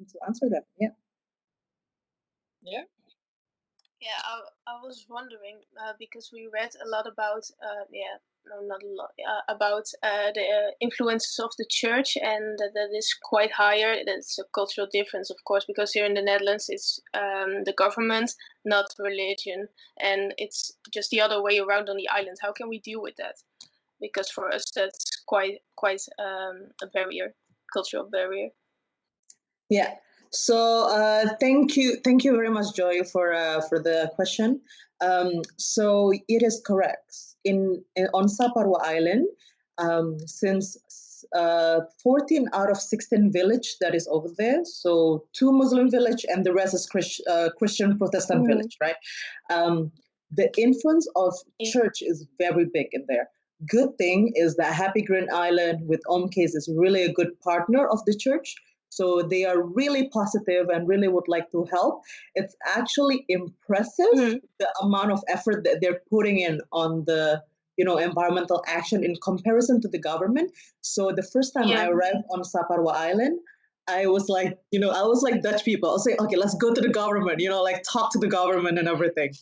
to answer them. Yeah. Yeah. Yeah, I was wondering because we read a lot about no, not a lot about the influences of the church, and that is quite higher. That's a cultural difference, of course, because here in the Netherlands it's the government, not religion, and it's just the other way around on the island. How can we deal with that? Because for us that's quite a barrier, cultural barrier. Yeah. So thank you very much, Joy, for the question. So it is correct. On Saparua Island, since 14 out of 16 village that is over there, so 2 Muslim village and the rest is Christian Protestant village, right? The influence of church is very big in there. Good thing is that Happy Green Island with Omcase is really a good partner of the church. So they are really positive and really would like to help. It's actually impressive the amount of effort that they're putting in on the environmental action in comparison to the government. So the first time I arrived on Saparua Island, I was like, I was like Dutch people. I'll say, okay, let's go to the government, like talk to the government and everything.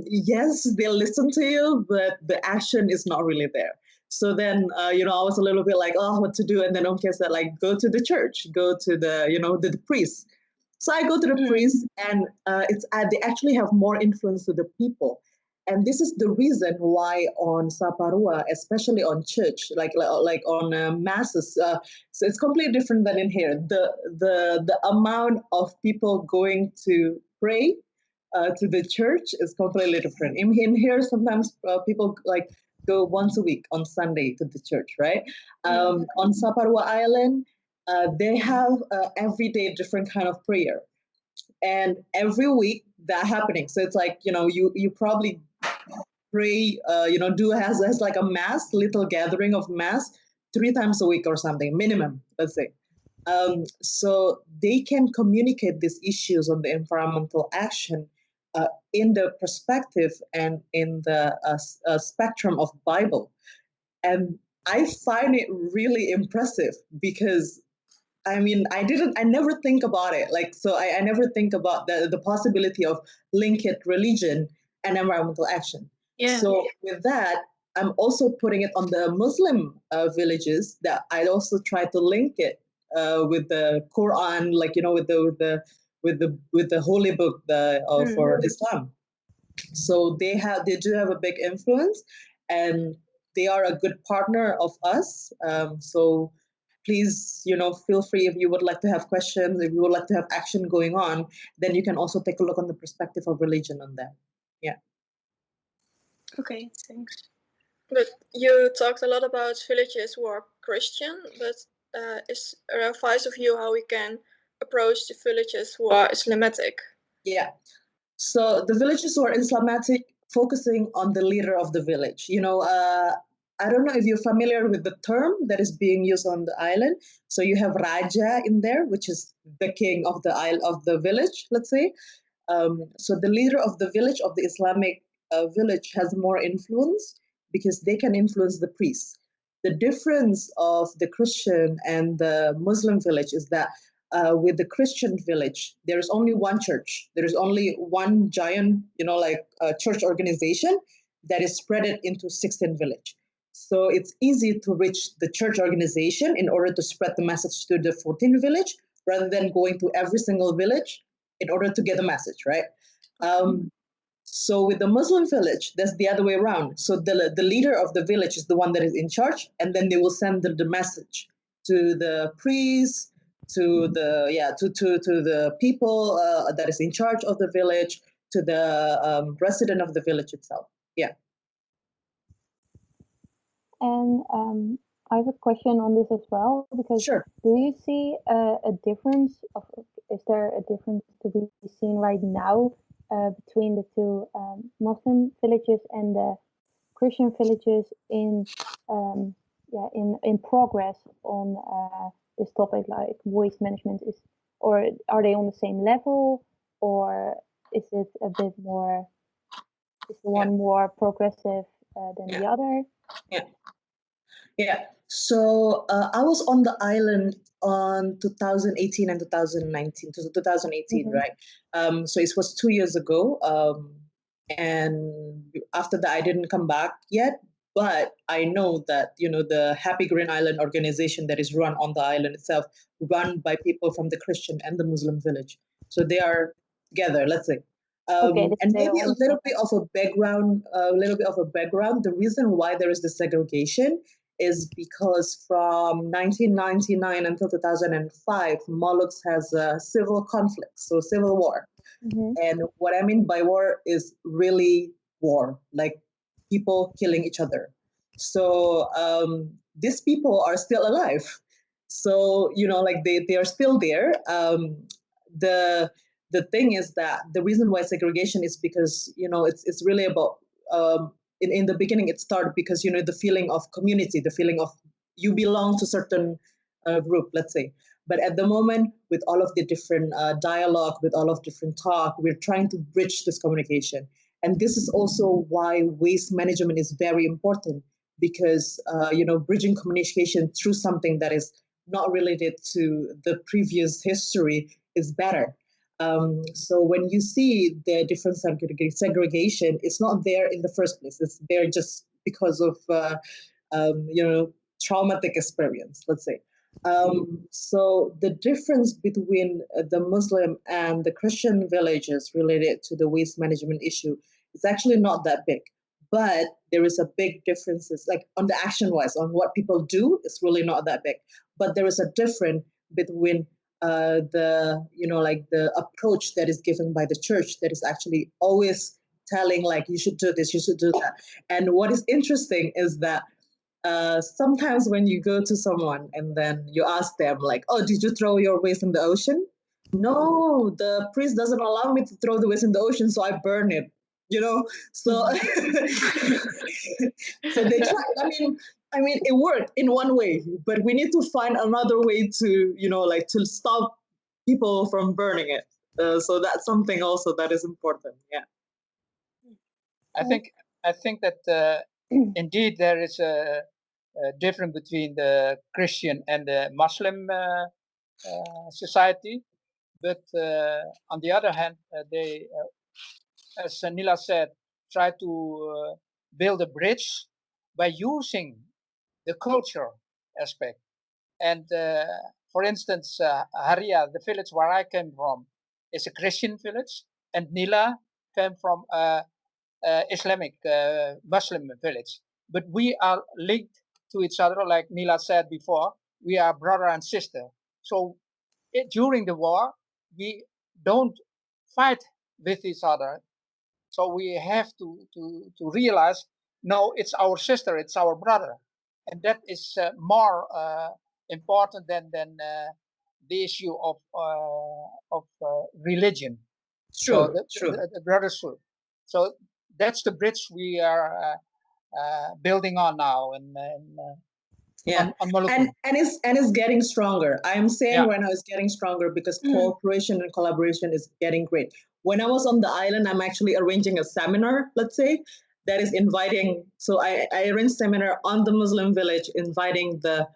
Yes, they'll listen to you, but the action is not really there. So then, I was a little bit like, oh, what to do? And then Omke said, like, go to the church, go to the priest. So I go to the priest, and they actually have more influence to the people. And this is the reason why on Saparua, especially on church, like on masses, so it's completely different than in here. The amount of people going to pray to the church is completely different. In here, sometimes people like go once a week on Sunday to the church, right? On Saparua Island, they have everyday different kind of prayer, and every week that happening. So it's like you probably pray, do has like a mass, little gathering of mass 3 times a week or something minimum, let's say. So they can communicate these issues on the environmental action in the perspective and in the spectrum of Bible. And I find it really impressive because I never think about it. Like, so I never think about the possibility of linking religion and environmental action. Yeah. So with that, I'm also putting it on the Muslim villages that I also try to link it with the Quran, like, with the holy book for Islam. So they do have a big influence, and they are a good partner of us. So please, feel free if you would like to have questions, if you would like to have action going on, then you can also take a look on the perspective of religion on that. Yeah. Okay, thanks. But you talked a lot about villages who are Christian, but is there advice of you how we can approach the villages who are Islamic? Yeah. So the villages who are Islamic, focusing on the leader of the village. I don't know if you're familiar with the term that is being used on the island. So you have Raja in there, which is the king of the isle of the village, let's say. So the leader of the village, of the Islamic village, has more influence because they can influence the priests. The difference of the Christian and the Muslim village is that with the Christian village, there is only one church. There is only one giant, church organization that is spread into 16 villages. So it's easy to reach the church organization in order to spread the message to the 14 village rather than going to every single village in order to get the message, right? So with the Muslim village, that's the other way around. So the leader of the village is the one that is in charge, and then they will send the message to the priests, to the people that is in charge of the village, to the resident of the village itself. Yeah. And I have a question on this as well, because Sure. Do you see a difference is there a difference to be seen right now between the two Muslim villages and the Christian villages in progress on this topic, like waste management, or are they on the same level, or is it a bit more, is the one more progressive than the other? Yeah. So I was on the island on 2018 and 2019 to 2018, Mhm. right? So it was 2 years ago. And after that, I didn't come back yet. But I know that, the Happy Green Island organization that is run on the island itself, run by people from the Christian and the Muslim village. So they are together, let's say. Okay, this And they maybe a all little bit of a background, The reason why there is this segregation is because from 1999 until 2005, Moluc's has a civil conflict, so civil war. Mhm. And what I mean by war is really war, like people killing each other. So these people are still alive. So like they are still there. The the thing is that the reason why segregation is because it's really about in the beginning it started because the feeling of community, the feeling of you belong to certain group, let's say. But at the moment, with all of the different dialogue, with all of different talk, we're trying to bridge this communication. And this is also why waste management is very important because, bridging communication through something that is not related to the previous history is better. So when you see the different segregation, it's not there in the first place. It's there just because of, traumatic experience, let's say. So the difference between the Muslim and the Christian villages related to the waste management issue is actually not that big. But there is a big differences, like on the action wise, on what people do, it's really not that big. But there is a difference between like the approach that is given by the church that is actually always telling like you should do this, you should do that. And what is interesting is that sometimes when you go to someone and then you ask them like, oh, did you throw your waste in the ocean? No, the priest doesn't allow me to throw the waste in the ocean, so I burn it. So so they try. I mean, it worked in one way, but we need to find another way to, like to stop people from burning it. So that's something also that is important. Yeah. I think that indeed there is a difference between the Christian and the Muslim society, but on the other hand, they, as Nila said, try to build a bridge by using the culture aspect. And for instance, Haria, the village where I came from, is a Christian village, and Nila came from Islamic Muslim village. But we are linked to each other, like Nila said before. We are brother and sister. So during the war, we don't fight with each other. So we have to realize, no, it's our sister, it's our brother, and that is more important than the issue of religion. True. So True. the brotherhood. So that's the bridge we are building on now, and Yeah, on Maluku. and it's getting stronger. I'm saying Yeah. right now it's getting stronger because cooperation and collaboration is getting great. When I was on the island, I'm actually arranging a seminar, let's say, that is inviting. So I arranged seminar on the Muslim village, inviting the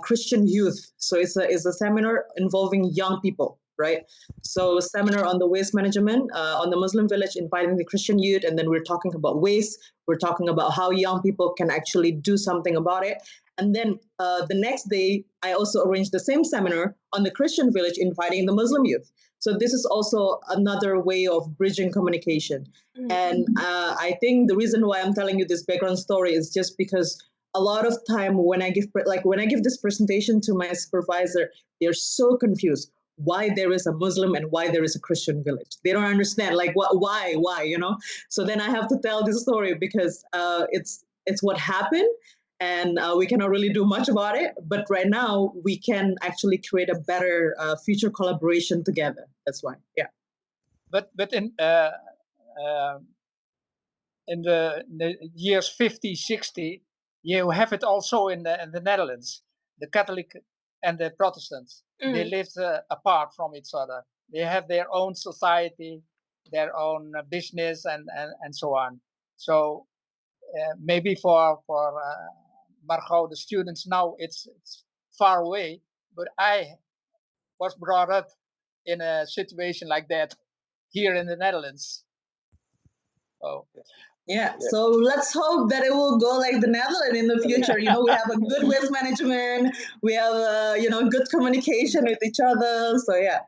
Christian youth. So it's a seminar involving young people, right? So a seminar on the waste management on the Muslim village, inviting the Christian youth, and then we're talking about waste. We're talking about how young people can actually do something about it. And then the next day, I also arranged the same seminar on the Christian village, inviting the Muslim youth. So this is also another way of bridging communication. And I think the reason why I'm telling you this background story is just because a lot of time when I give this presentation to my supervisor, they're so confused why there is a Muslim and why there is a Christian village. They don't understand like why. So then I have to tell this story because it's what happened, and we cannot really do much about it. But right now, we can actually create a better future collaboration together. That's why, yeah. But in the years 50, 60, you have it also in the Netherlands. The Catholic and the Protestants, they lived apart from each other. They have their own society, their own business, and so on. So maybe for Margot, the students now, it's far away. but I was brought up in a situation like that here in the Netherlands. Oh, yeah. So let's hope that it will go like the Netherlands in the future. You know, we have a good waste management. We have, good communication with each other. So yeah,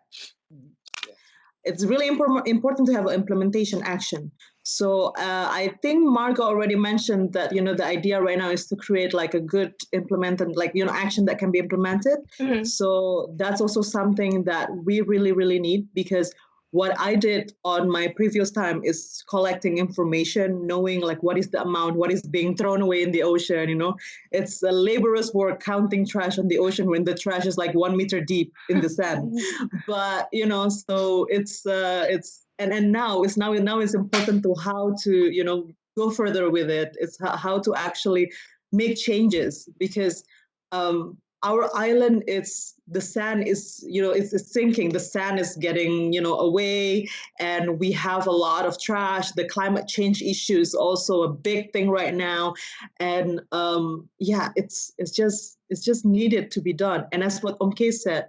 it's really important to have an implementation action. So I think Margot already mentioned that, the idea right now is to create like a good implemented, action that can be implemented. Mhm. So that's also something that we really, really need, because what I did on my previous time is collecting information, knowing like what is the amount, what is being thrown away in the ocean. It's a laborious work counting trash on the ocean when the trash is like 1 meter deep in the sand. But so it's and now it's important to how to go further with it. It's how to actually make changes, because our island, the sand is it's sinking, the sand is getting away, and we have a lot of trash. The climate change issue is also a big thing right now, and it's just needed to be done. And as what Omke said,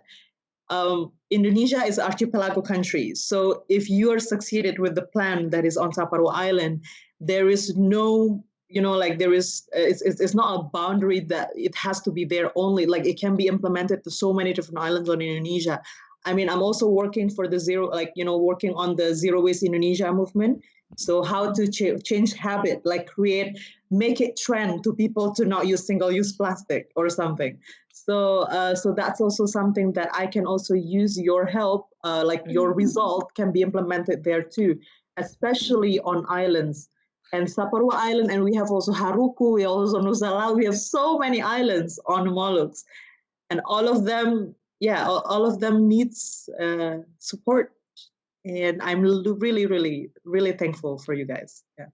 Indonesia is an archipelago country. So if you are succeeded with the plan that is on Saparua Island, there is no, it's not a boundary that it has to be there only. Like, it can be implemented to so many different islands on Indonesia. I mean, I'm also working for working on the Zero Waste Indonesia movement. So how to change habit, make it trend to people to not use single-use plastic or something. So that's also something that I can also use your help, your result can be implemented there too, especially on islands. And Saparua Island, and we have also Haruku, we also Nusala, we have so many islands on Moluccs, and all of them needs support. And I'm really, really, really thankful for you guys. Yeah.